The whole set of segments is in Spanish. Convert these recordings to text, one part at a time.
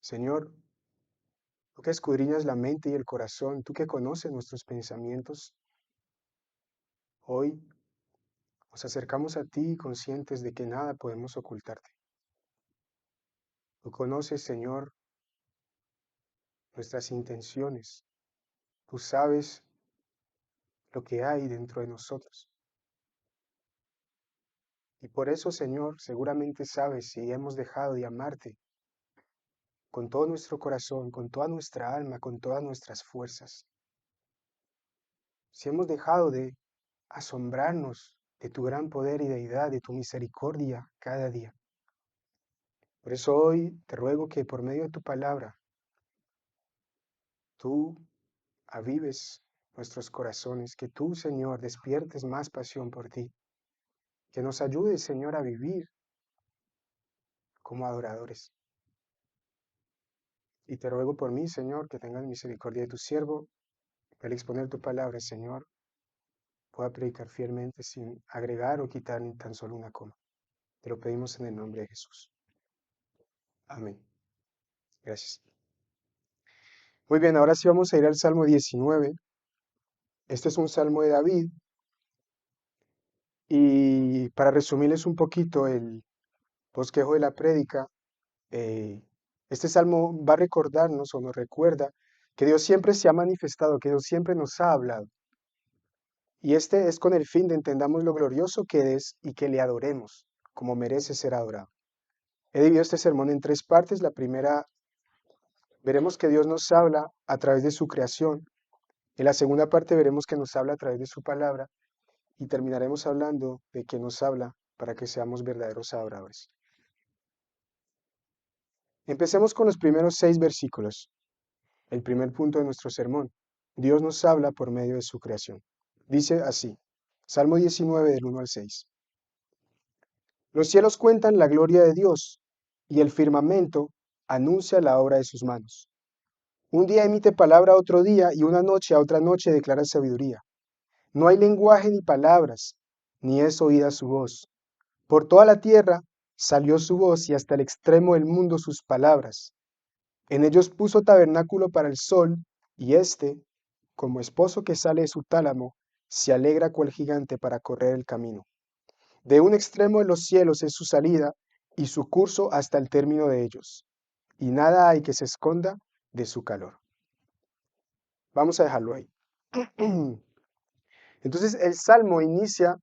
Señor, tú que escudriñas la mente y el corazón, tú que conoces nuestros pensamientos, hoy nos acercamos a ti conscientes de que nada podemos ocultarte. Tú conoces, Señor, nuestras intenciones. Tú sabes lo que hay dentro de nosotros. Y por eso, Señor, seguramente sabes si hemos dejado de amarte con todo nuestro corazón, con toda nuestra alma, con todas nuestras fuerzas. Si hemos dejado de asombrarnos de tu gran poder y deidad, de tu misericordia cada día. Por eso hoy te ruego que por medio de tu palabra, tú avives nuestros corazones, que tú, Señor, despiertes más pasión por ti, que nos ayudes, Señor, a vivir como adoradores. Y te ruego por mí, Señor, que tengas misericordia de tu siervo, que al exponer tu palabra, Señor, pueda predicar fielmente sin agregar o quitar ni tan solo una coma. Te lo pedimos en el nombre de Jesús. Amén. Gracias. Muy bien, ahora sí vamos a ir al Salmo 19. Este es un salmo de David. Y para resumirles un poquito el bosquejo de la prédica, eh, este salmo va a recordarnos o nos recuerda que Dios siempre se ha manifestado, que Dios siempre nos ha hablado. Y este es con el fin de entendamos lo glorioso que es y que le adoremos, como merece ser adorado. He dividido este sermón en tres partes. La primera, veremos que Dios nos habla a través de su creación. En la segunda parte veremos que nos habla a través de su palabra. Y terminaremos hablando de que nos habla para que seamos verdaderos adoradores. Empecemos con los primeros 6 versículos, el primer punto de nuestro sermón. Dios nos habla por medio de su creación. Dice así, Salmo 19 del 1 al 6. Los cielos cuentan la gloria de Dios, y el firmamento anuncia la obra de sus manos. Un día emite palabra a otro día, y una noche a otra noche declara sabiduría. No hay lenguaje ni palabras, ni es oída su voz. Por toda la tierra salió su voz, y hasta el extremo del mundo sus palabras. En ellos puso tabernáculo para el sol, y éste, como esposo que sale de su tálamo, se alegra cual gigante para correr el camino. De un extremo de los cielos es su salida, y su curso hasta el término de ellos, y nada hay que se esconda de su calor. Vamos a dejarlo ahí. Entonces el Salmo inicia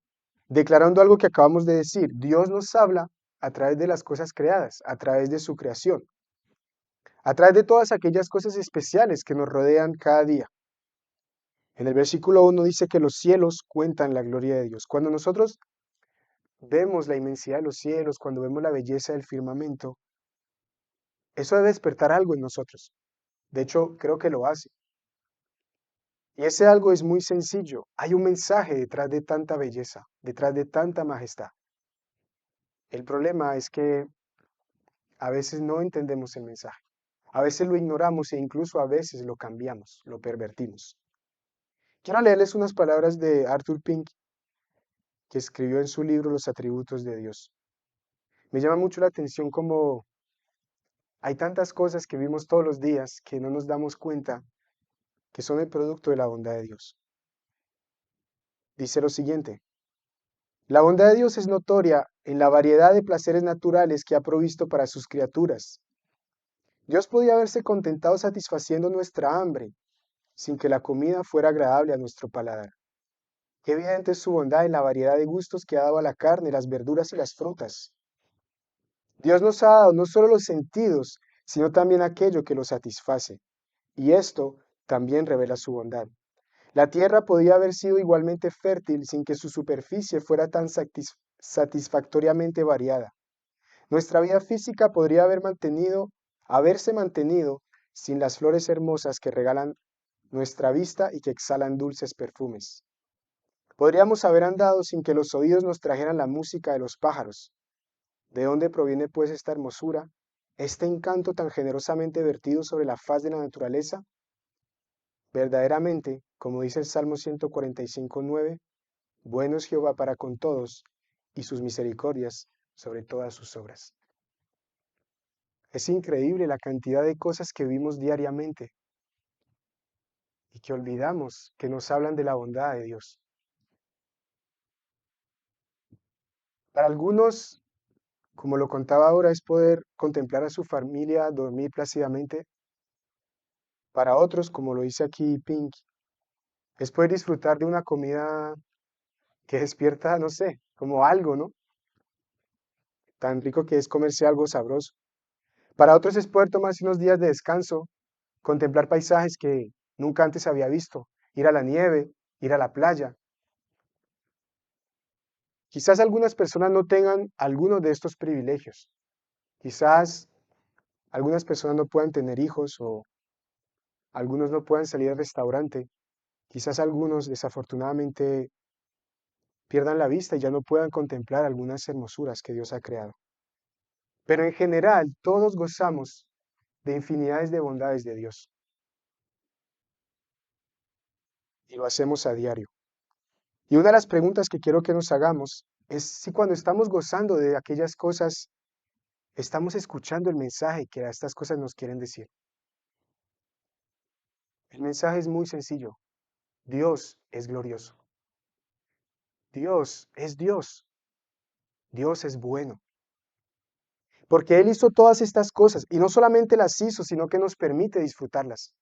declarando algo que acabamos de decir. Dios nos habla a través de las cosas creadas, a través de su creación, a través de todas aquellas cosas especiales que nos rodean cada día. En el versículo 1 dice que los cielos cuentan la gloria de Dios. Cuando nosotros vemos la inmensidad de los cielos, cuando vemos la belleza del firmamento, eso debe despertar algo en nosotros. De hecho, creo que lo hace. Y ese algo es muy sencillo. Hay un mensaje detrás de tanta belleza, detrás de tanta majestad. El problema es que a veces no entendemos el mensaje. A veces lo ignoramos e incluso a veces lo cambiamos, lo pervertimos. Quiero leerles unas palabras de Arthur Pink, que escribió en su libro Los atributos de Dios. Me llama mucho la atención cómo hay tantas cosas que vimos todos los días que no nos damos cuenta que son el producto de la bondad de Dios. Dice lo siguiente: la bondad de Dios es notoria en la variedad de placeres naturales que ha provisto para sus criaturas. Dios podía haberse contentado satisfaciendo nuestra hambre, sin que la comida fuera agradable a nuestro paladar. Qué evidente es su bondad en la variedad de gustos que ha dado a la carne, las verduras y las frutas. Dios nos ha dado no solo los sentidos, sino también aquello que los satisface, y esto también revela su bondad. La tierra podía haber sido igualmente fértil sin que su superficie fuera tan satisfactoriamente variada. Nuestra vida física podría haberse mantenido sin las flores hermosas que regalan nuestra vista y que exhalan dulces perfumes. Podríamos haber andado sin que los oídos nos trajeran la música de los pájaros. ¿De dónde proviene pues esta hermosura, este encanto tan generosamente vertido sobre la faz de la naturaleza? Verdaderamente, como dice el Salmo 145:9, bueno es Jehová para con todos, y sus misericordias sobre todas sus obras. Es increíble la cantidad de cosas que vimos diariamente y que olvidamos que nos hablan de la bondad de Dios. Para algunos, como lo contaba ahora, es poder contemplar a su familia dormir plácidamente. Para otros, como lo dice aquí Pink, es poder disfrutar de una comida que despierta, no sé, como algo, ¿no? Tan rico que es comerse algo sabroso. Para otros es poder tomarse unos días de descanso, contemplar paisajes que nunca antes había visto, ir a la nieve, ir a la playa. Quizás algunas personas no tengan algunos de estos privilegios. Quizás algunas personas no puedan tener hijos o algunos no puedan salir al restaurante. Quizás algunos desafortunadamente pierdan la vista y ya no puedan contemplar algunas hermosuras que Dios ha creado. Pero en general, todos gozamos de infinidades de bondades de Dios y lo hacemos a diario. Y una de las preguntas que quiero que nos hagamos es si cuando estamos gozando de aquellas cosas, estamos escuchando el mensaje que estas cosas nos quieren decir. El mensaje es muy sencillo. Dios es glorioso. Dios es Dios. Dios es bueno. Porque Él hizo todas estas cosas y no solamente las hizo, sino que nos permite disfrutarlas.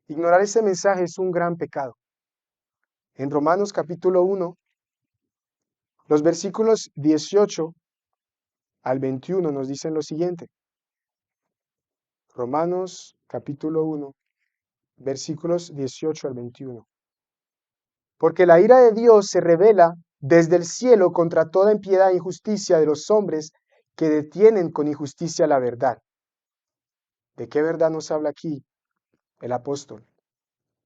Ignorar ese mensaje es un gran pecado. En Romanos capítulo 1, los versículos 18 al 21 nos dicen lo siguiente. Romanos capítulo 1, versículos 18 al 21. Porque la ira de Dios se revela desde el cielo contra toda impiedad e injusticia de los hombres que detienen con injusticia la verdad. ¿De qué verdad nos habla aquí el apóstol?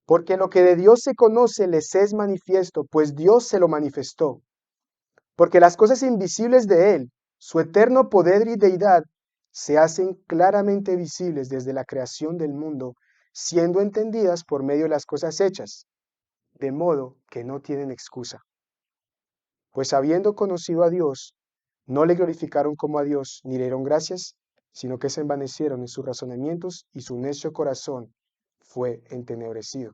Porque lo que de Dios se conoce les es manifiesto, pues Dios se lo manifestó. Porque las cosas invisibles de Él, su eterno poder y deidad, se hacen claramente visibles desde la creación del mundo, siendo entendidas por medio de las cosas hechas, de modo que no tienen excusa. Pues habiendo conocido a Dios, no le glorificaron como a Dios, ni le dieron gracias, sino que se envanecieron en sus razonamientos y su necio corazón fue entenebrecido.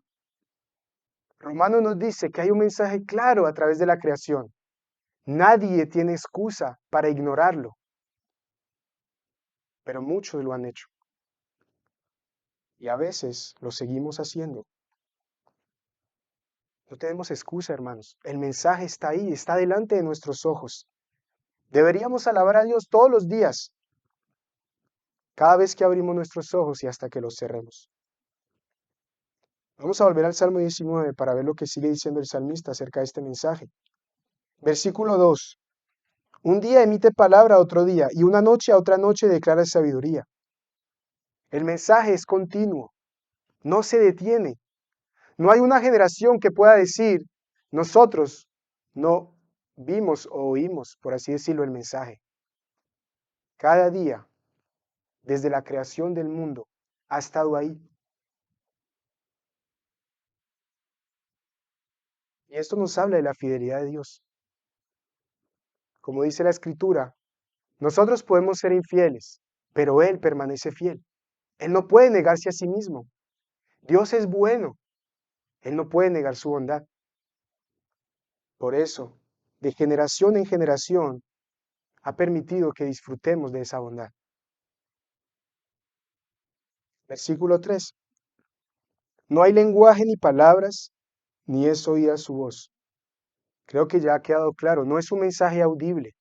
Romano nos dice que hay un mensaje claro a través de la creación. Nadie tiene excusa para ignorarlo, pero muchos lo han hecho. Y a veces lo seguimos haciendo. No tenemos excusa, hermanos. El mensaje está ahí, está delante de nuestros ojos. Deberíamos alabar a Dios todos los días, cada vez que abrimos nuestros ojos y hasta que los cerremos. Vamos a volver al Salmo 19 para ver lo que sigue diciendo el salmista acerca de este mensaje. Versículo 2. Un día emite palabra a otro día, y una noche a otra noche declara sabiduría. El mensaje es continuo, no se detiene. No hay una generación que pueda decir, nosotros no vimos o oímos, por así decirlo, el mensaje. Cada día, desde la creación del mundo, ha estado ahí. Y esto nos habla de la fidelidad de Dios. Como dice la Escritura, nosotros podemos ser infieles, pero Él permanece fiel. Él no puede negarse a sí mismo. Dios es bueno. Él no puede negar su bondad. Por eso, de generación en generación, ha permitido que disfrutemos de esa bondad. Versículo 3. No hay lenguaje ni palabras, ni es oída su voz. Creo que ya ha quedado claro, no es un mensaje audible.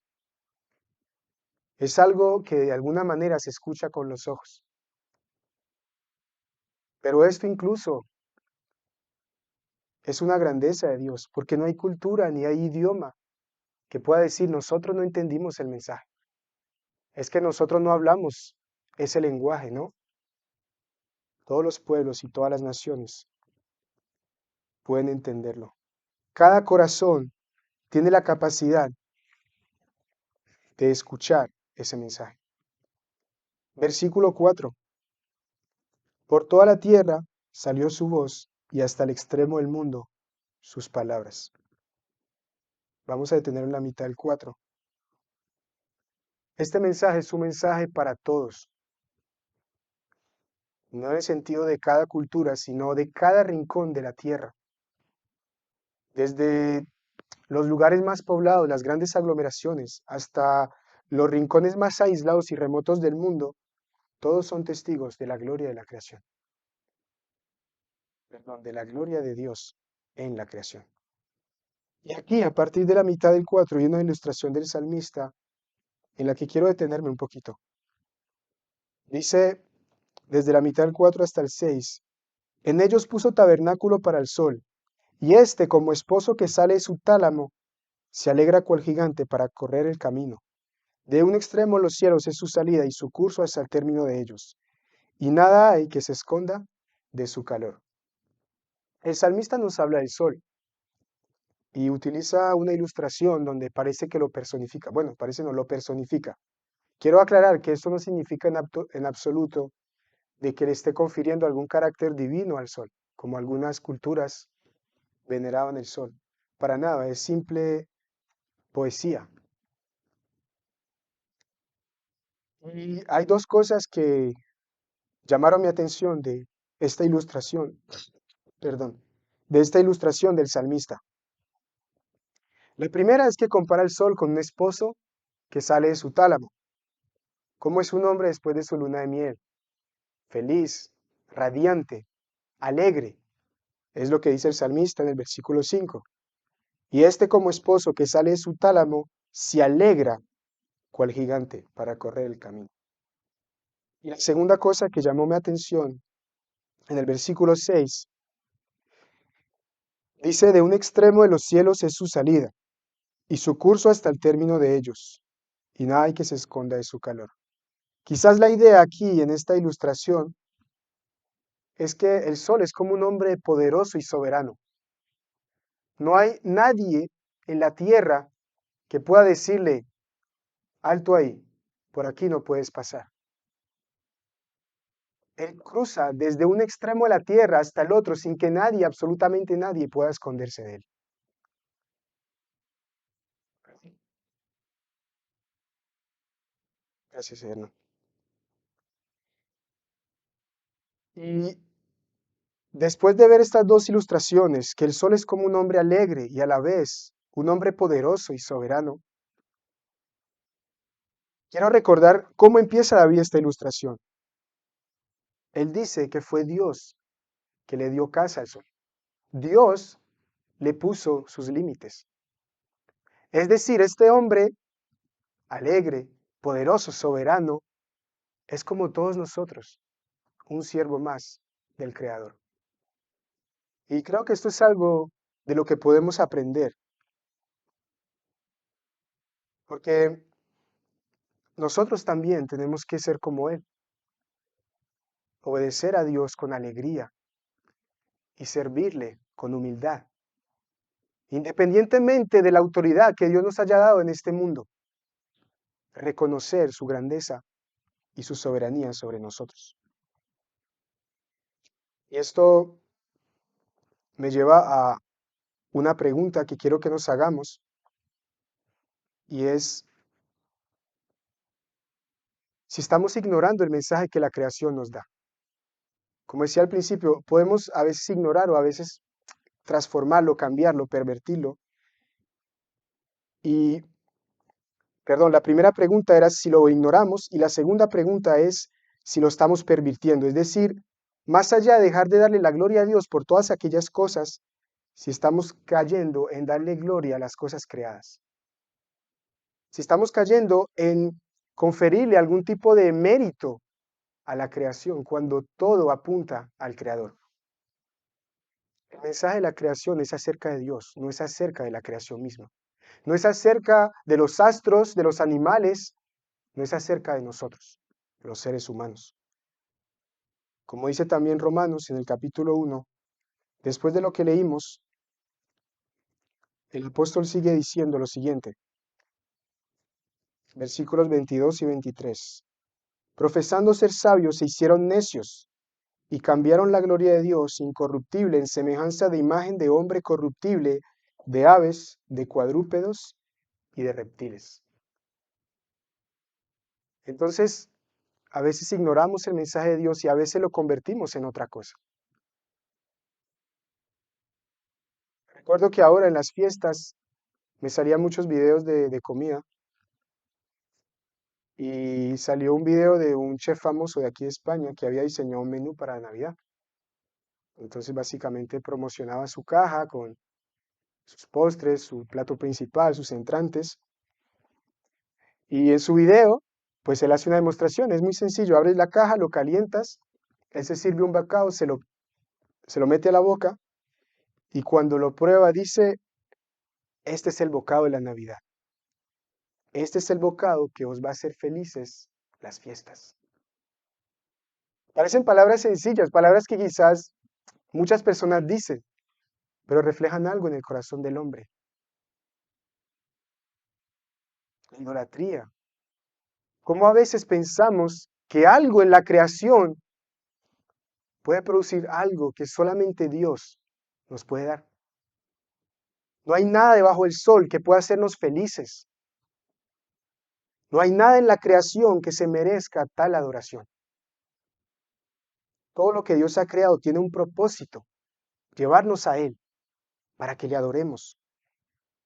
Es algo que de alguna manera se escucha con los ojos. Pero esto incluso es una grandeza de Dios, porque no hay cultura ni hay idioma que pueda decir nosotros no entendimos el mensaje. Es que nosotros no hablamos ese lenguaje, ¿no? Todos los pueblos y todas las naciones pueden entenderlo. Cada corazón tiene la capacidad de escuchar ese mensaje. Versículo 4. Por toda la tierra salió su voz y hasta el extremo del mundo sus palabras. Vamos a detener en la mitad del 4. Este mensaje es un mensaje para todos, no en el sentido de cada cultura, sino de cada rincón de la tierra. Desde los lugares más poblados, las grandes aglomeraciones, hasta los rincones más aislados y remotos del mundo, todos son testigos de la gloria de la creación, perdón, de la gloria de Dios en la creación. Y aquí, a partir de la mitad del 4, hay una ilustración del salmista en la que quiero detenerme un poquito. Dice, desde la mitad del 4 hasta el 6, en ellos puso tabernáculo para el sol, y éste, como esposo que sale de su tálamo, se alegra cual gigante para correr el camino. De un extremo los cielos es su salida y su curso hasta el término de ellos, y nada hay que se esconda de su calor. El salmista nos habla del sol y utiliza una ilustración donde parece que lo personifica. Bueno, parece no lo personifica. Quiero aclarar que esto no significa en absoluto de que le esté confiriendo algún carácter divino al sol, como algunas culturas veneraban el sol. Para nada, es simple poesía. Y hay dos cosas que llamaron mi atención de esta ilustración, perdón, de esta ilustración del salmista. La primera es que compara el sol con un esposo que sale de su tálamo. ¿Cómo es un hombre después de su luna de miel? Feliz, radiante, alegre. Es lo que dice el salmista en el versículo 5. Y este como esposo que sale de su tálamo se alegra cual gigante para correr el camino. Y la segunda cosa que llamó mi atención en el versículo 6 dice, de un extremo de los cielos es su salida, y su curso hasta el término de ellos, y nada hay que se esconda de su calor. Quizás la idea aquí en esta ilustración es que el sol es como un hombre poderoso y soberano. No hay nadie en la tierra que pueda decirle, alto ahí, por aquí no puedes pasar. Él cruza desde un extremo de la tierra hasta el otro sin que nadie, absolutamente nadie, pueda esconderse de él. Gracias, Eterno. Y después de ver estas dos ilustraciones, que el sol es como un hombre alegre y a la vez un hombre poderoso y soberano, quiero recordar cómo empieza David esta ilustración. Él dice que fue Dios que le dio casa al sol. Dios le puso sus límites. Es decir, este hombre alegre, poderoso, soberano, es como todos nosotros, un siervo más del Creador. Y creo que esto es algo de lo que podemos aprender, porque nosotros también tenemos que ser como Él, obedecer a Dios con alegría y servirle con humildad, independientemente de la autoridad que Dios nos haya dado en este mundo, reconocer su grandeza y su soberanía sobre nosotros. Y esto me lleva a una pregunta que quiero que nos hagamos, y es si estamos ignorando el mensaje que la creación nos da. Como decía al principio, podemos a veces ignorar o a veces transformarlo, cambiarlo, pervertirlo. Y, perdón, la primera pregunta era si lo ignoramos y la segunda pregunta es si lo estamos pervirtiendo. Es decir, más allá de dejar de darle la gloria a Dios por todas aquellas cosas, si estamos cayendo en darle gloria a las cosas creadas. Si estamos cayendo en conferirle algún tipo de mérito a la creación cuando todo apunta al Creador. El mensaje de la creación es acerca de Dios, no es acerca de la creación misma. No es acerca de los astros, de los animales, no es acerca de nosotros, los seres humanos. Como dice también Romanos en el capítulo 1, después de lo que leímos, el apóstol sigue diciendo lo siguiente, versículos 22 y 23. Profesando ser sabios, se hicieron necios y cambiaron la gloria de Dios incorruptible en semejanza de imagen de hombre corruptible, de aves, de cuadrúpedos y de reptiles. Entonces, a veces ignoramos el mensaje de Dios y a veces lo convertimos en otra cosa. Recuerdo que ahora en las fiestas me salían muchos videos de comida y salió un video de un chef famoso de aquí de España que había diseñado un menú para Navidad. Entonces, básicamente promocionaba su caja con sus postres, su plato principal, sus entrantes. Y en su video, pues él hace una demostración. Es muy sencillo. Abres la caja, lo calientas, él se sirve un bacao, se lo mete a la boca y cuando lo prueba dice, este es el bocado de la Navidad. Este es el bocado que os va a hacer felices las fiestas. Parecen palabras sencillas, palabras que quizás muchas personas dicen, pero reflejan algo en el corazón del hombre. La idolatría. Cómo a veces pensamos que algo en la creación puede producir algo que solamente Dios nos puede dar. No hay nada debajo del sol que pueda hacernos felices. No hay nada en la creación que se merezca tal adoración. Todo lo que Dios ha creado tiene un propósito, llevarnos a Él para que le adoremos.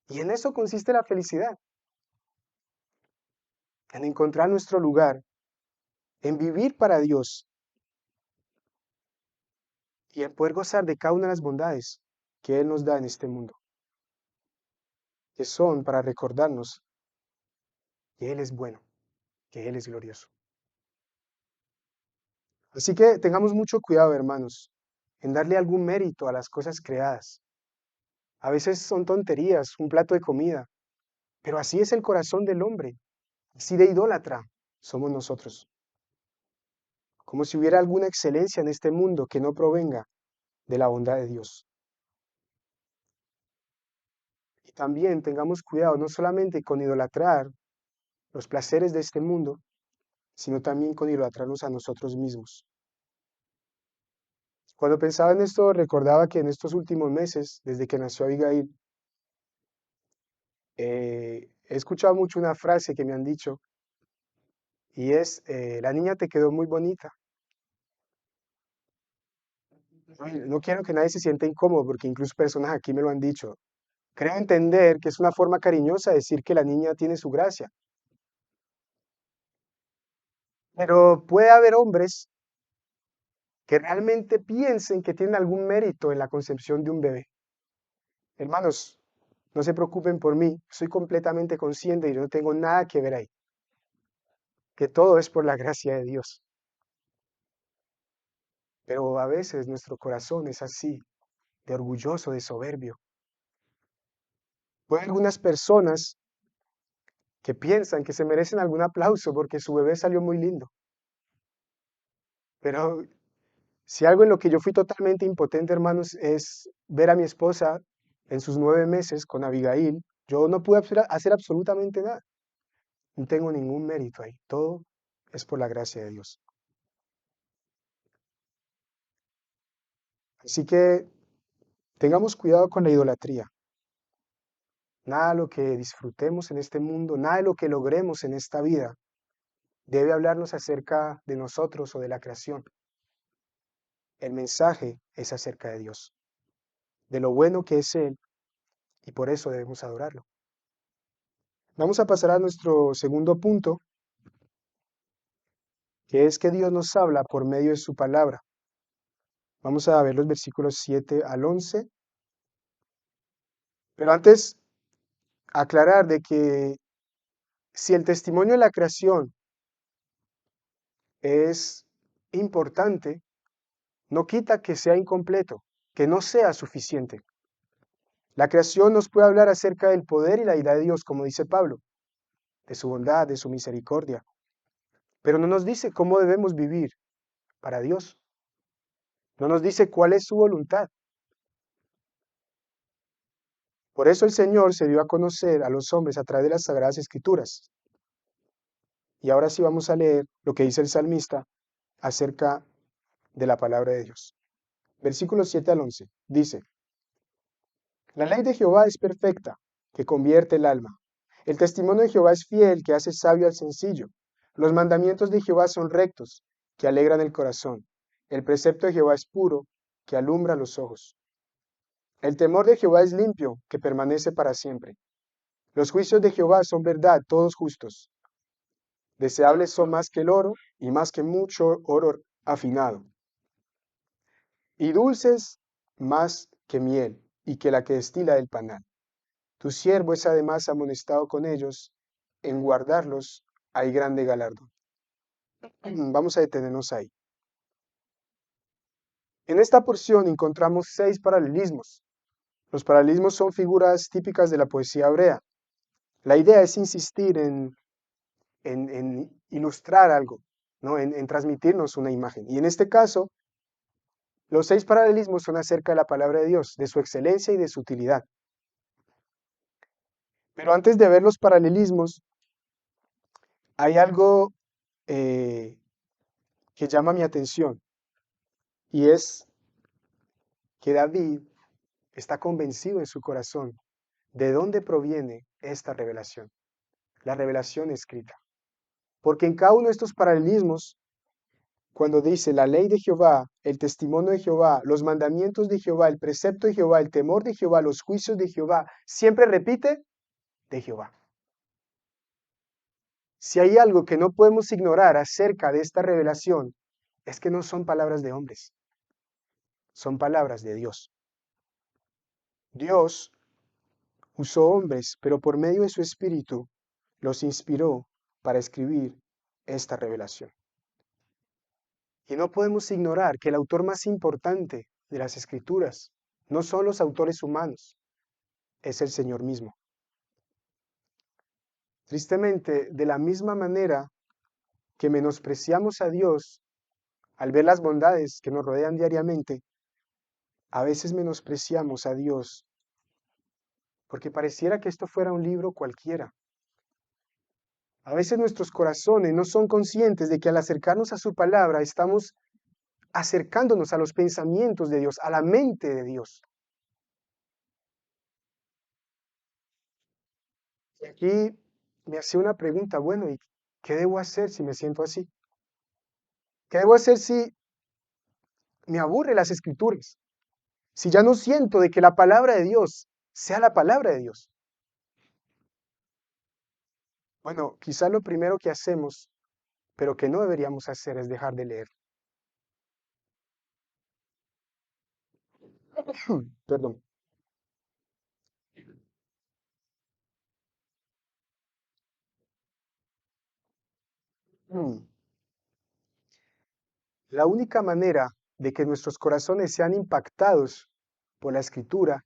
Y en eso consiste la felicidad, en encontrar nuestro lugar, en vivir para Dios y en poder gozar de cada una de las bondades que Él nos da en este mundo, que son para recordarnos que Él es bueno, que Él es glorioso. Así que tengamos mucho cuidado, hermanos, en darle algún mérito a las cosas creadas. A veces son tonterías, un plato de comida, pero así es el corazón del hombre, así de idólatra somos nosotros. Como si hubiera alguna excelencia en este mundo que no provenga de la bondad de Dios. Y también tengamos cuidado no solamente con idolatrar los placeres de este mundo, sino también con idolatrarnos a nosotros mismos. Cuando pensaba en esto, recordaba que en estos últimos meses, desde que nació Abigail, he escuchado mucho una frase que me han dicho y es, la niña te quedó muy bonita. No quiero que nadie se sienta incómodo porque incluso personas aquí me lo han dicho. Creo entender que es una forma cariñosa de decir que la niña tiene su gracia, pero puede haber hombres que realmente piensen que tienen algún mérito en la concepción de un bebé. Hermanos, no se preocupen por mí, soy completamente consciente y no tengo nada que ver ahí, que todo es por la gracia de Dios. Pero a veces nuestro corazón es así, de orgulloso, de soberbio. Hay algunas personas que piensan que se merecen algún aplauso porque su bebé salió muy lindo. Pero si algo en lo que yo fui totalmente impotente, hermanos, es ver a mi esposa en sus 9 meses con Abigail, yo no pude hacer absolutamente nada. No tengo ningún mérito ahí. Todo es por la gracia de Dios. Así que tengamos cuidado con la idolatría. Nada de lo que disfrutemos en este mundo, nada de lo que logremos en esta vida debe hablarnos acerca de nosotros o de la creación. El mensaje es acerca de Dios, de lo bueno que es Él, y por eso debemos adorarlo. Vamos a pasar a nuestro segundo punto, que es que Dios nos habla por medio de su palabra. Vamos a ver los versículos 7 al 11, pero antes aclarar de que si el testimonio de la creación es importante, no quita que sea incompleto, que no sea suficiente. La creación nos puede hablar acerca del poder y la deidad de Dios, como dice Pablo, de su bondad, de su misericordia, pero no nos dice cómo debemos vivir para Dios. No nos dice cuál es su voluntad. Por eso el Señor se dio a conocer a los hombres a través de las Sagradas Escrituras. Y ahora sí vamos a leer lo que dice el salmista acerca de la palabra de Dios. Versículos 7 al 11. Dice, la ley de Jehová es perfecta, que convierte el alma. El testimonio de Jehová es fiel, que hace sabio al sencillo. Los mandamientos de Jehová son rectos, que alegran el corazón. El precepto de Jehová es puro, que alumbra los ojos. El temor de Jehová es limpio, que permanece para siempre. Los juicios de Jehová son verdad, todos justos. Deseables son más que el oro y más que mucho oro afinado. Y dulces más que miel y que la que destila del panal. Tu siervo es además amonestado con ellos, en guardarlos hay grande galardón. Vamos a detenernos ahí. En esta porción encontramos 6 paralelismos. Los paralelismos son figuras típicas de la poesía hebrea. La idea es insistir en ilustrar algo, ¿no? En transmitirnos una imagen. Y en este caso, los 6 paralelismos son acerca de la palabra de Dios, de su excelencia y de su utilidad. Pero antes de ver los paralelismos, hay algo que llama mi atención, y es que David está convencido en su corazón de dónde proviene esta revelación, la revelación escrita. Porque en cada uno de estos paralelismos, cuando dice la ley de Jehová, el testimonio de Jehová, los mandamientos de Jehová, el precepto de Jehová, el temor de Jehová, los juicios de Jehová, siempre repite de Jehová. Si hay algo que no podemos ignorar acerca de esta revelación, es que no son palabras de hombres, son palabras de Dios. Dios usó hombres, pero por medio de su espíritu los inspiró para escribir esta revelación. Y no podemos ignorar que el autor más importante de las escrituras no son los autores humanos, es el Señor mismo. Tristemente, de la misma manera que menospreciamos a Dios al ver las bondades que nos rodean diariamente, a veces menospreciamos a Dios porque pareciera que esto fuera un libro cualquiera. A veces nuestros corazones no son conscientes de que al acercarnos a su palabra estamos acercándonos a los pensamientos de Dios, a la mente de Dios. Y aquí me hacía una pregunta, bueno, ¿y qué debo hacer si me siento así? ¿Qué debo hacer si me aburre las escrituras? Si ya no siento de que la palabra de Dios sea la palabra de Dios. Bueno, quizá lo primero que hacemos, pero que no deberíamos hacer, es dejar de leer. Perdón. La única manera de que nuestros corazones sean impactados por la escritura,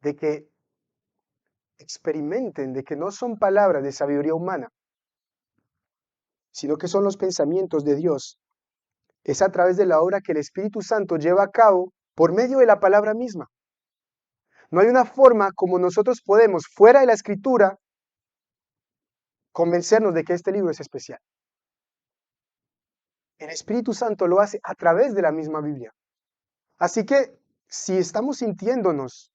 de que experimenten de que no son palabras de sabiduría humana, sino que son los pensamientos de Dios, es a través de la obra que el Espíritu Santo lleva a cabo por medio de la palabra misma. No hay una forma como nosotros podemos, fuera de la escritura, convencernos de que este libro es especial. El Espíritu Santo lo hace a través de la misma Biblia. Así que si estamos sintiéndonos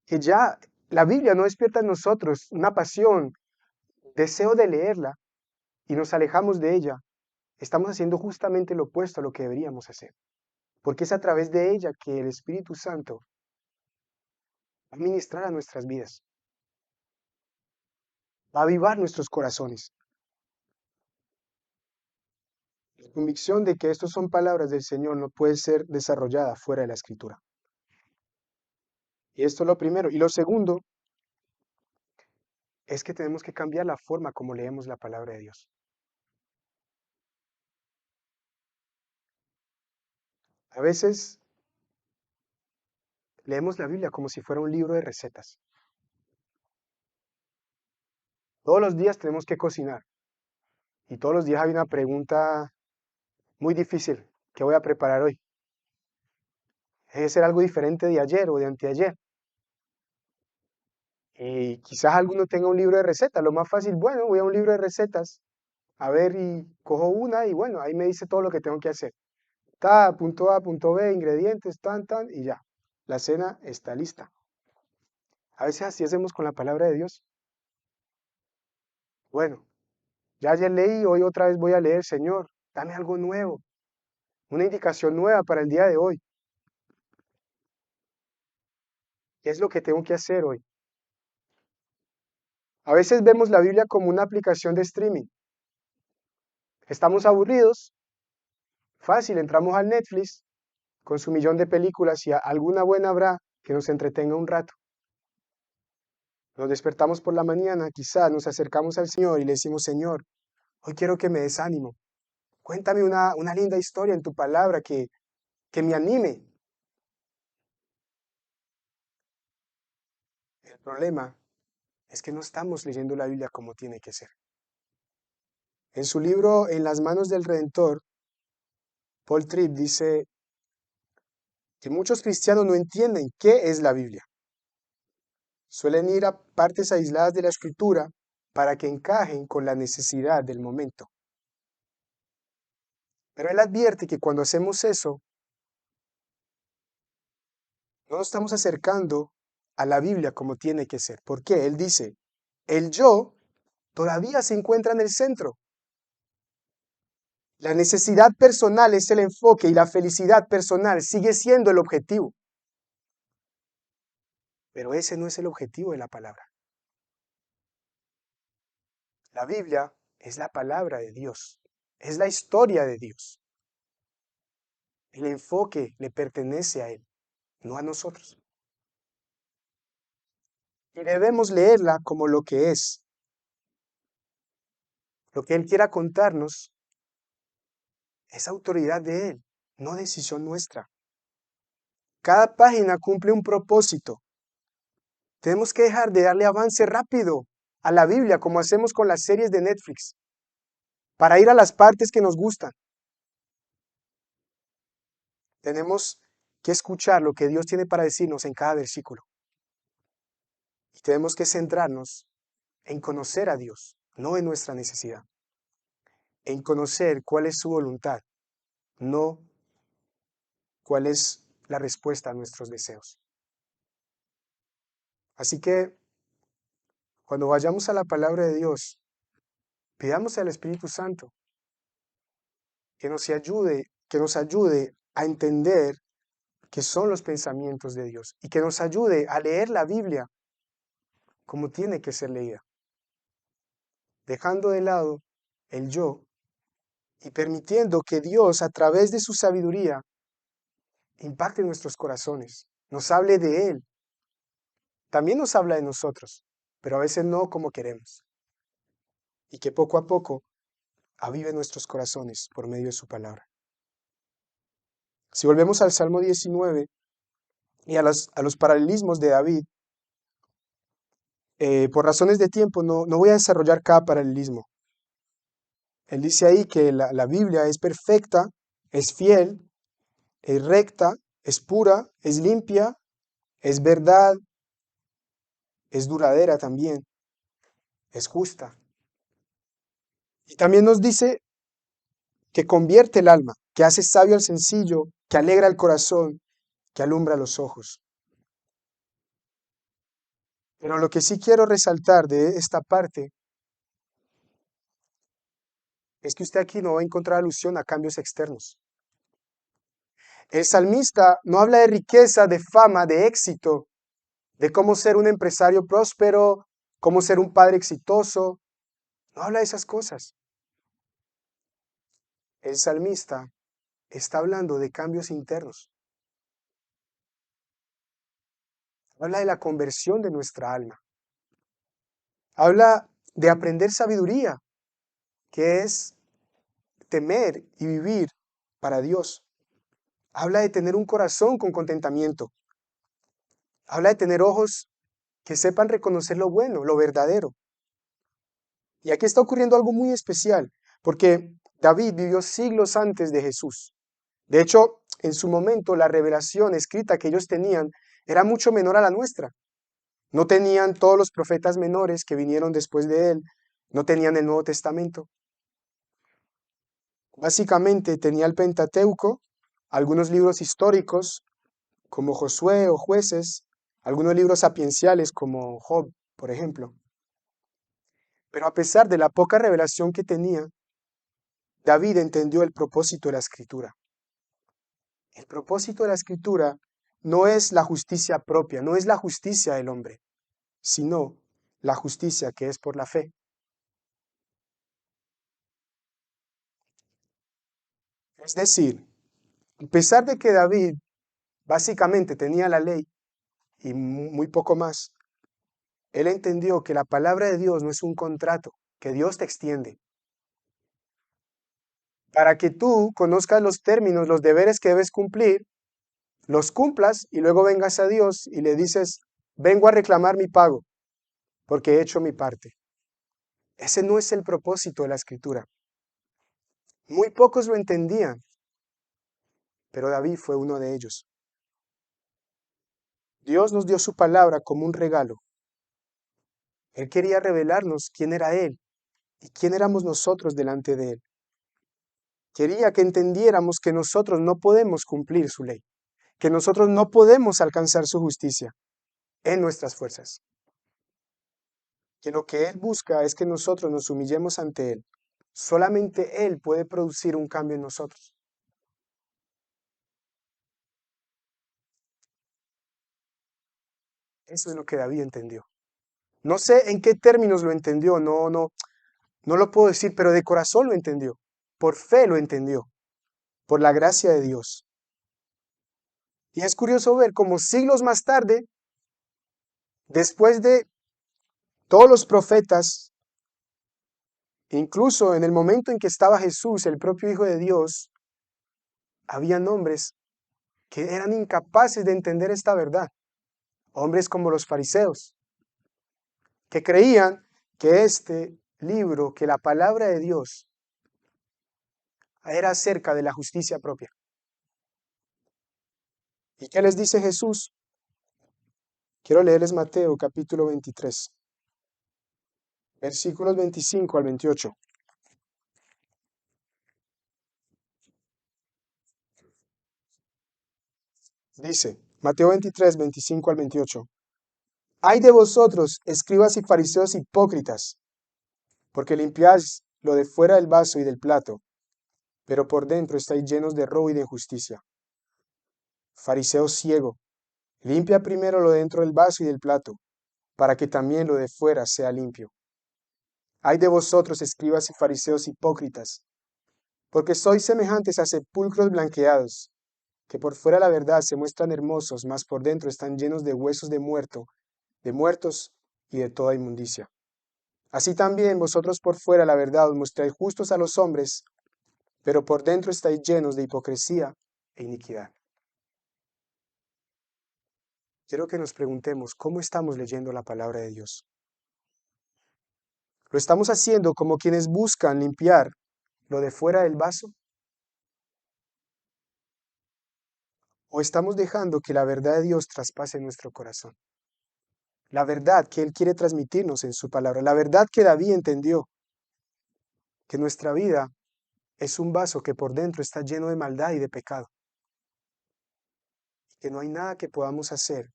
que ya la Biblia no despierta en nosotros una pasión, deseo de leerla, y nos alejamos de ella, estamos haciendo justamente lo opuesto a lo que deberíamos hacer. Porque es a través de ella que el Espíritu Santo va a ministrar a nuestras vidas, va a avivar nuestros corazones. La convicción de que estos son palabras del Señor no puede ser desarrollada fuera de la Escritura. Y esto es lo primero. Y lo segundo es que tenemos que cambiar la forma como leemos la palabra de Dios. A veces leemos la Biblia como si fuera un libro de recetas. Todos los días tenemos que cocinar y todos los días hay una pregunta muy difícil que voy a preparar hoy. Debe ser algo diferente de ayer o de anteayer. Y quizás alguno tenga un libro de recetas. Lo más fácil, bueno, voy a un libro de recetas, a ver y cojo una y bueno, ahí me dice todo lo que tengo que hacer. Punto A, punto B, ingredientes, tan, y ya. La cena está lista. A veces así hacemos con la palabra de Dios. Bueno, Ya ayer leí, hoy otra vez voy a leer, Señor, dame algo nuevo, una indicación nueva para el día de hoy. ¿Qué es lo que tengo que hacer hoy? A veces vemos la Biblia como una aplicación de streaming. Estamos aburridos, fácil, entramos al Netflix con su millón de películas y alguna buena habrá que nos entretenga un rato. Nos despertamos por la mañana, quizás nos acercamos al Señor y le decimos, Señor, hoy quiero que me des ánimo. Cuéntame una linda historia en tu palabra que me anime. El problema es que no estamos leyendo la Biblia como tiene que ser. En su libro En las manos del Redentor, Paul Tripp dice que muchos cristianos no entienden qué es la Biblia. Suelen ir a partes aisladas de la escritura para que encajen con la necesidad del momento. Pero él advierte que cuando hacemos eso, no nos estamos acercando a la Biblia como tiene que ser. ¿Por qué? Él dice, el yo todavía se encuentra en el centro. La necesidad personal es el enfoque y la felicidad personal sigue siendo el objetivo. Pero ese no es el objetivo de la palabra. La Biblia es la palabra de Dios, es la historia de Dios. El enfoque le pertenece a Él, no a nosotros. Y debemos leerla como lo que es. Lo que Él quiera contarnos es autoridad de Él, no decisión nuestra. Cada página cumple un propósito. Tenemos que dejar de darle avance rápido a la Biblia como hacemos con las series de Netflix, para ir a las partes que nos gustan. Tenemos que escuchar lo que Dios tiene para decirnos en cada versículo. Y tenemos que centrarnos en conocer a Dios, no en nuestra necesidad. En conocer cuál es su voluntad, no cuál es la respuesta a nuestros deseos. Así que cuando vayamos a la palabra de Dios, pidamos al Espíritu Santo que nos ayude a entender qué son los pensamientos de Dios y que nos ayude a leer la Biblia como tiene que ser leída, dejando de lado el yo y permitiendo que Dios, a través de su sabiduría, impacte nuestros corazones, nos hable de Él. También nos habla de nosotros, pero a veces no como queremos. Y que poco a poco avive nuestros corazones por medio de su palabra. Si volvemos al Salmo 19 y a los paralelismos de David, por razones de tiempo no voy a desarrollar cada paralelismo. Él dice ahí que la Biblia es perfecta, es fiel, es recta, es pura, es limpia, es verdad, es duradera también, es justa. Y también nos dice que convierte el alma, que hace sabio al sencillo, que alegra el corazón, que alumbra los ojos. Pero lo que sí quiero resaltar de esta parte es que usted aquí no va a encontrar alusión a cambios externos. El salmista no habla de riqueza, de fama, de éxito, de cómo ser un empresario próspero, cómo ser un padre exitoso. No habla de esas cosas. El salmista está hablando de cambios internos. Habla de la conversión de nuestra alma. Habla de aprender sabiduría, que es temer y vivir para Dios. Habla de tener un corazón con contentamiento. Habla de tener ojos que sepan reconocer lo bueno, lo verdadero. Y aquí está ocurriendo algo muy especial, porque David vivió siglos antes de Jesús. De hecho, en su momento la revelación escrita que ellos tenían era mucho menor a la nuestra. No tenían todos los profetas menores que vinieron después de él, no tenían el Nuevo Testamento. Básicamente tenía el Pentateuco, algunos libros históricos como Josué o Jueces, algunos libros sapienciales como Job, por ejemplo. Pero a pesar de la poca revelación que tenía, David entendió el propósito de la Escritura. El propósito de la Escritura no es la justicia propia, no es la justicia del hombre, sino la justicia que es por la fe. Es decir, a pesar de que David básicamente tenía la ley y muy poco más, él entendió que la palabra de Dios no es un contrato, que Dios te extiende. Para que tú conozcas los términos, los deberes que debes cumplir, los cumplas y luego vengas a Dios y le dices, vengo a reclamar mi pago, porque he hecho mi parte. Ese no es el propósito de la Escritura. Muy pocos lo entendían, pero David fue uno de ellos. Dios nos dio su palabra como un regalo. Él quería revelarnos quién era Él y quién éramos nosotros delante de Él. Quería que entendiéramos que nosotros no podemos cumplir su ley, que nosotros no podemos alcanzar su justicia en nuestras fuerzas, que lo que Él busca es que nosotros nos humillemos ante Él. Solamente Él puede producir un cambio en nosotros. Eso es lo que David entendió. No sé en qué términos lo entendió, no lo puedo decir, pero de corazón lo entendió. Por fe lo entendió, por la gracia de Dios. Y es curioso ver cómo siglos más tarde, después de todos los profetas, incluso en el momento en que estaba Jesús, el propio Hijo de Dios, habían hombres que eran incapaces de entender esta verdad. Hombres como los fariseos, que creían que este libro, que la palabra de Dios, era acerca de la justicia propia. ¿Y qué les dice Jesús? Quiero leerles Mateo capítulo 23, versículos 25 al 28. Dice, Mateo 23, 25 al 28. Ay de vosotros, escribas y fariseos hipócritas, porque limpiáis lo de fuera del vaso y del plato, pero por dentro estáis llenos de robo y de injusticia. Fariseo ciego, limpia primero lo de dentro del vaso y del plato, para que también lo de fuera sea limpio. Ay de vosotros, escribas y fariseos hipócritas, porque sois semejantes a sepulcros blanqueados, que por fuera la verdad se muestran hermosos, mas por dentro están llenos de huesos de muertos y de toda inmundicia. Así también vosotros por fuera la verdad os mostráis justos a los hombres, pero por dentro estáis llenos de hipocresía e iniquidad. Quiero que nos preguntemos, ¿cómo estamos leyendo la palabra de Dios? ¿Lo estamos haciendo como quienes buscan limpiar lo de fuera del vaso? ¿O estamos dejando que la verdad de Dios traspase nuestro corazón? La verdad que Él quiere transmitirnos en su palabra, la verdad que David entendió, que nuestra vida es un vaso que por dentro está lleno de maldad y de pecado, y que no hay nada que podamos hacer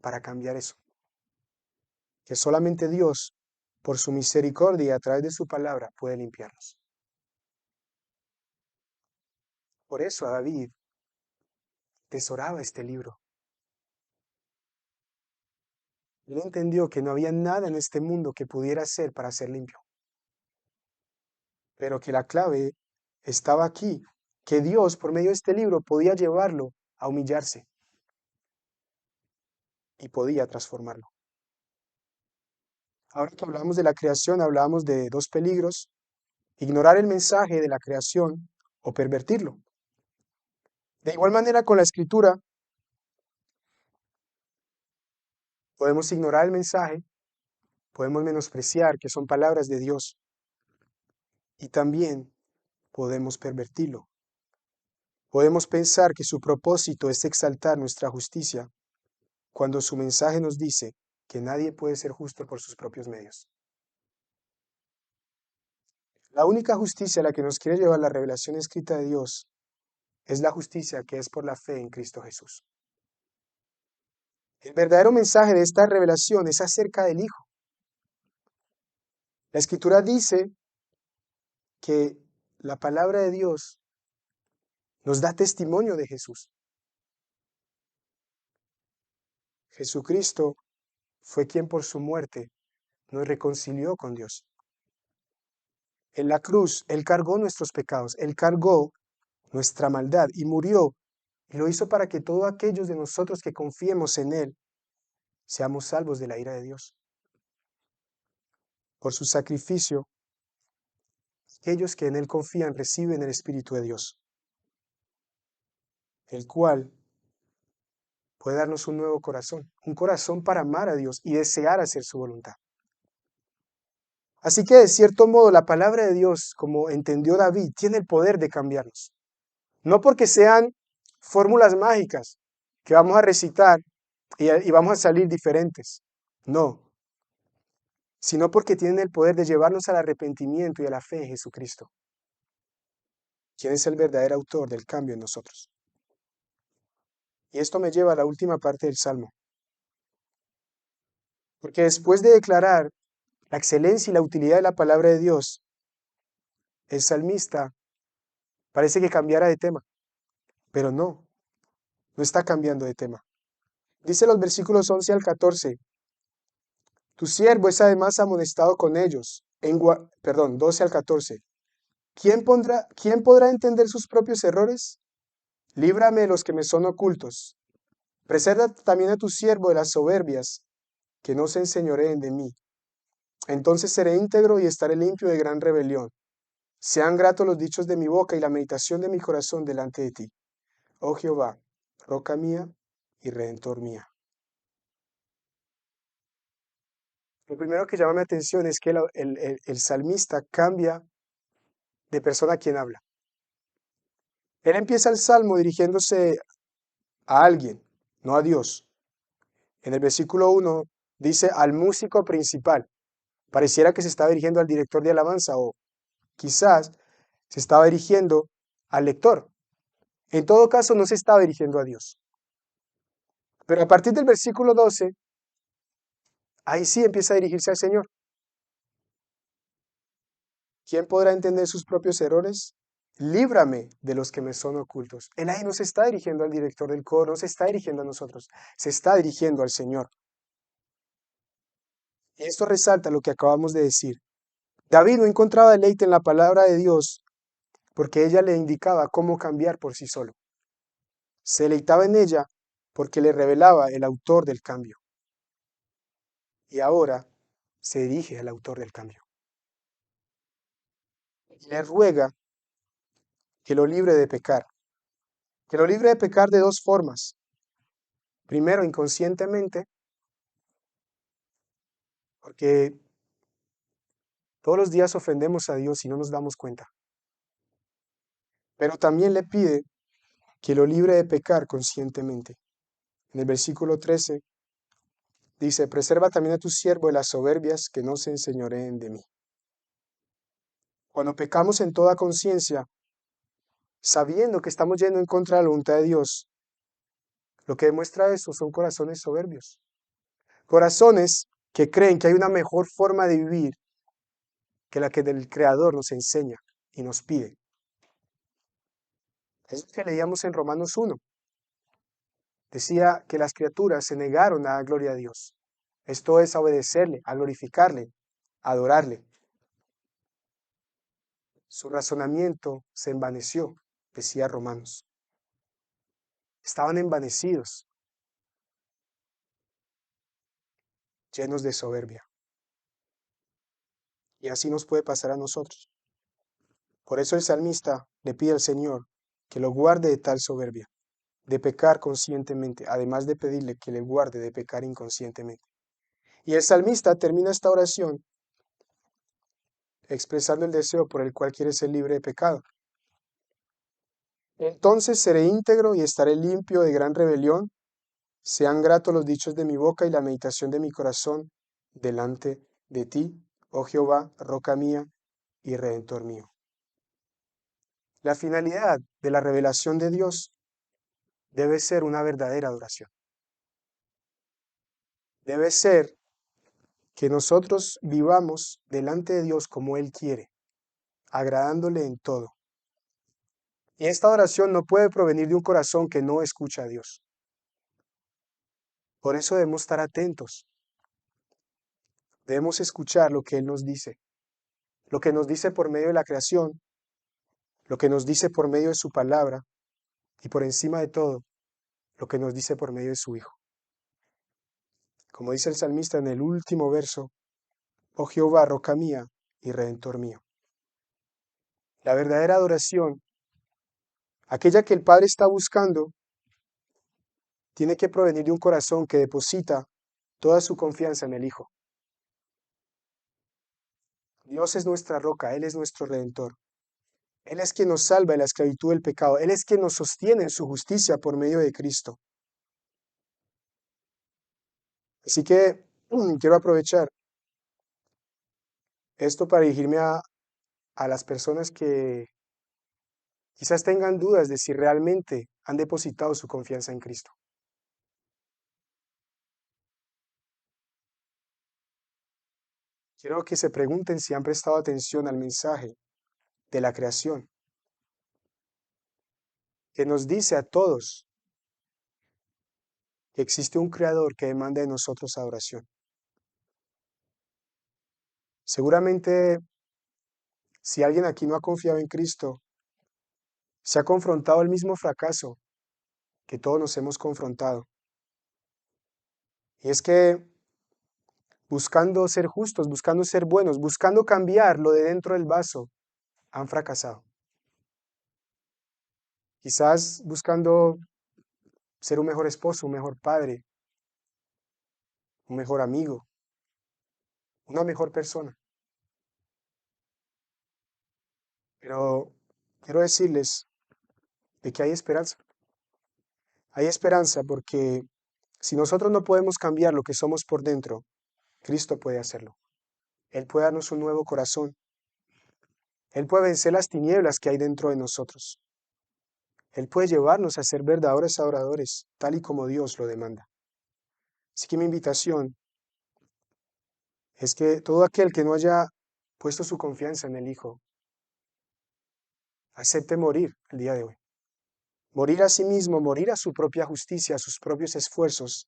para cambiar eso, que solamente Dios, por su misericordia y a través de su palabra, puede limpiarnos. Por eso a David tesoraba este libro. Él entendió que no había nada en este mundo que pudiera hacer para ser limpio, pero que la clave estaba aquí, que Dios por medio de este libro podía llevarlo a humillarse y podía transformarlo. Ahora que hablamos de la creación, hablábamos de dos peligros: ignorar el mensaje de la creación o pervertirlo. De igual manera, con la escritura, podemos ignorar el mensaje, podemos menospreciar que son palabras de Dios y también podemos pervertirlo. Podemos pensar que su propósito es exaltar nuestra justicia cuando su mensaje nos dice que nadie puede ser justo por sus propios medios. La única justicia a la que nos quiere llevar la revelación escrita de Dios es la justicia que es por la fe en Cristo Jesús. El verdadero mensaje de esta revelación es acerca del Hijo. La Escritura dice que la palabra de Dios nos da testimonio de Jesús. Jesucristo fue quien por su muerte nos reconcilió con Dios. En la cruz, Él cargó nuestros pecados, Él cargó nuestra maldad y murió. Y lo hizo para que todos aquellos de nosotros que confiemos en Él seamos salvos de la ira de Dios. Por su sacrificio, aquellos que en Él confían reciben el Espíritu de Dios, el cual puede darnos un nuevo corazón, un corazón para amar a Dios y desear hacer su voluntad. Así que de cierto modo la palabra de Dios, como entendió David, tiene el poder de cambiarnos. No porque sean fórmulas mágicas que vamos a recitar y vamos a salir diferentes. No, sino porque tienen el poder de llevarnos al arrepentimiento y a la fe en Jesucristo, quien es el verdadero autor del cambio en nosotros. Y esto me lleva a la última parte del Salmo. Porque después de declarar la excelencia y la utilidad de la palabra de Dios, el salmista parece que cambiara de tema, pero no está cambiando de tema. Dice los versículos 11 al 14, tu siervo es además amonestado con ellos. 12 al 14. ¿Quién podrá entender sus propios errores? Líbrame de los que me son ocultos. Preserva también a tu siervo de las soberbias, que no se enseñoreen de mí. Entonces seré íntegro y estaré limpio de gran rebelión. Sean gratos los dichos de mi boca y la meditación de mi corazón delante de ti. Oh Jehová, roca mía y redentor mía. Lo primero que llama mi atención es que el salmista cambia de persona a quien habla. Él empieza el salmo dirigiéndose a alguien, no a Dios. En el versículo 1 dice al músico principal. Pareciera que se estaba dirigiendo al director de alabanza o quizás se estaba dirigiendo al lector. En todo caso, no se estaba dirigiendo a Dios. Pero a partir del versículo 12, ahí sí empieza a dirigirse al Señor. ¿Quién podrá entender sus propios errores? Líbrame de los que me son ocultos. Él ahí no se está dirigiendo al director del coro, no se está dirigiendo a nosotros, se está dirigiendo al Señor. Y esto resalta lo que acabamos de decir. David no encontraba deleite en la palabra de Dios porque ella le indicaba cómo cambiar por sí solo. Se deleitaba en ella porque le revelaba el autor del cambio. Y ahora se dirige al autor del cambio. Y le ruega que lo libre de pecar. Que lo libre de pecar de dos formas. Primero, inconscientemente, porque todos los días ofendemos a Dios y no nos damos cuenta. Pero también le pide que lo libre de pecar conscientemente. En el versículo 13 dice, preserva también a tu siervo de las soberbias que no se enseñoreen de mí. Cuando pecamos en toda conciencia, sabiendo que estamos yendo en contra de la voluntad de Dios, lo que demuestra eso son corazones soberbios. Corazones que creen que hay una mejor forma de vivir que la que el Creador nos enseña y nos pide. Es lo que leíamos en Romanos 1. Decía que las criaturas se negaron a dar gloria a Dios. Esto es a obedecerle, a glorificarle, a adorarle. Su razonamiento se envaneció, decía Romanos. Estaban envanecidos, llenos de soberbia. Y así nos puede pasar a nosotros. Por eso el salmista le pide al Señor que lo guarde de tal soberbia, de pecar conscientemente, además de pedirle que le guarde de pecar inconscientemente. Y el salmista termina esta oración expresando el deseo por el cual quiere ser libre de pecado. Entonces seré íntegro y estaré limpio de gran rebelión. Sean gratos los dichos de mi boca y la meditación de mi corazón delante de ti, oh Jehová, roca mía y redentor mío. La finalidad de la revelación de Dios debe ser una verdadera adoración. Debe ser que nosotros vivamos delante de Dios como Él quiere, agradándole en todo. Y esta oración no puede provenir de un corazón que no escucha a Dios. Por eso debemos estar atentos. Debemos escuchar lo que Él nos dice, lo que nos dice por medio de la creación, lo que nos dice por medio de su palabra y por encima de todo, lo que nos dice por medio de su Hijo. Como dice el salmista en el último verso, oh Jehová, roca mía y redentor mío. La verdadera adoración, aquella que el Padre está buscando, tiene que provenir de un corazón que deposita toda su confianza en el Hijo. Dios es nuestra roca, Él es nuestro redentor. Él es quien nos salva de la esclavitud del pecado. Él es quien nos sostiene en su justicia por medio de Cristo. Así que quiero aprovechar esto para dirigirme a las personas que quizás tengan dudas de si realmente han depositado su confianza en Cristo. Quiero que se pregunten si han prestado atención al mensaje de la creación, que nos dice a todos que existe un creador que demanda de nosotros adoración. Seguramente, si alguien aquí no ha confiado en Cristo, se ha confrontado el mismo fracaso que todos nos hemos confrontado. Y es que buscando ser justos, buscando ser buenos, buscando cambiar lo de dentro del vaso, han fracasado. Quizás buscando ser un mejor esposo, un mejor padre, un mejor amigo, una mejor persona. Pero quiero decirles de que hay esperanza. Hay esperanza porque si nosotros no podemos cambiar lo que somos por dentro, Cristo puede hacerlo. Él puede darnos un nuevo corazón. Él puede vencer las tinieblas que hay dentro de nosotros. Él puede llevarnos a ser verdaderos adoradores, tal y como Dios lo demanda. Así que mi invitación es que todo aquel que no haya puesto su confianza en el Hijo, acepte morir el día de hoy. Morir a sí mismo, morir a su propia justicia, a sus propios esfuerzos,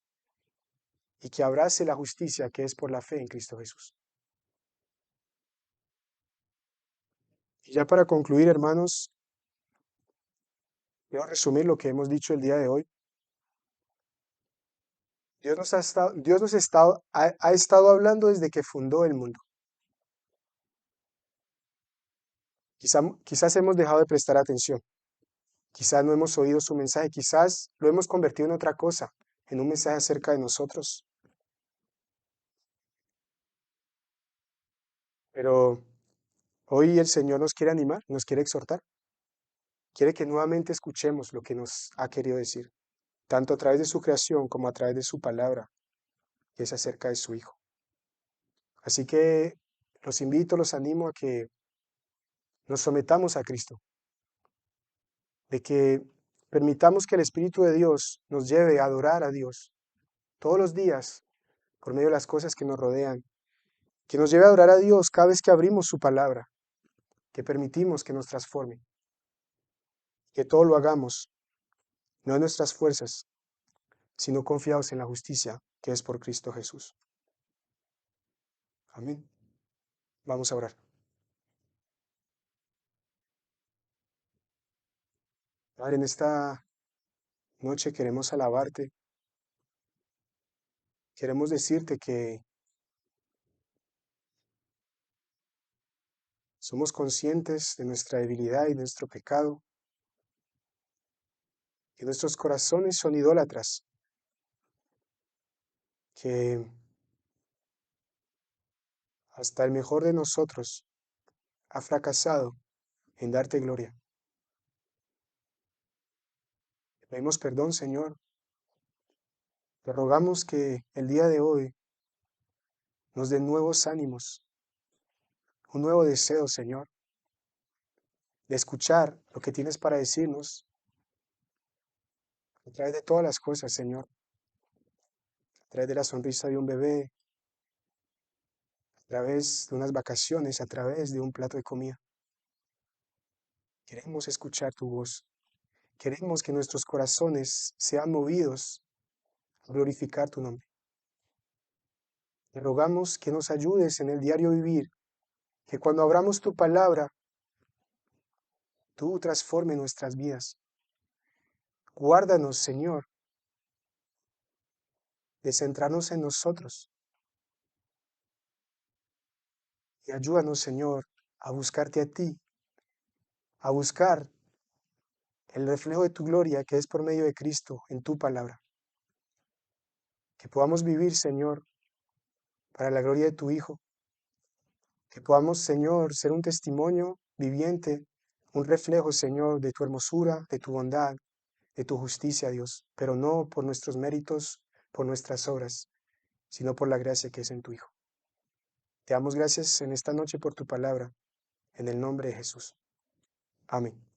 y que abrace la justicia que es por la fe en Cristo Jesús. Y ya para concluir, hermanos, quiero resumir lo que hemos dicho el día de hoy. Dios nos ha estado hablando desde que fundó el mundo. Quizás hemos dejado de prestar atención. Quizás no hemos oído su mensaje. Quizás lo hemos convertido en otra cosa, en un mensaje acerca de nosotros. Pero hoy el Señor nos quiere animar, nos quiere exhortar. Quiere que nuevamente escuchemos lo que nos ha querido decir, tanto a través de su creación como a través de su palabra, que es acerca de su Hijo. Así que los invito, los animo a que nos sometamos a Cristo, de que permitamos que el Espíritu de Dios nos lleve a adorar a Dios todos los días por medio de las cosas que nos rodean, que nos lleve a adorar a Dios cada vez que abrimos su palabra, que permitimos que nos transforme, que todo lo hagamos, no en nuestras fuerzas, sino confiados en la justicia que es por Cristo Jesús. Amén. Vamos a orar. Padre, en esta noche queremos alabarte, queremos decirte que somos conscientes de nuestra debilidad y de nuestro pecado, que nuestros corazones son idólatras, que hasta el mejor de nosotros ha fracasado en darte gloria. Te pedimos perdón, Señor. Te rogamos que el día de hoy nos den nuevos ánimos, un nuevo deseo, Señor, de escuchar lo que tienes para decirnos a través de todas las cosas, Señor, a través de la sonrisa de un bebé, a través de unas vacaciones, a través de un plato de comida. Queremos escuchar tu voz. Queremos que nuestros corazones sean movidos a glorificar tu nombre. Te rogamos que nos ayudes en el diario vivir, que cuando abramos tu palabra, tú transforme nuestras vidas. Guárdanos, Señor, de centrarnos en nosotros y ayúdanos, Señor, a buscarte a ti, a buscar el reflejo de tu gloria que es por medio de Cristo en tu palabra. Que podamos vivir, Señor, para la gloria de tu Hijo. Que podamos, Señor, ser un testimonio viviente, un reflejo, Señor, de tu hermosura, de tu bondad, de tu justicia, Dios, pero no por nuestros méritos, por nuestras obras, sino por la gracia que es en tu Hijo. Te damos gracias en esta noche por tu palabra, en el nombre de Jesús. Amén.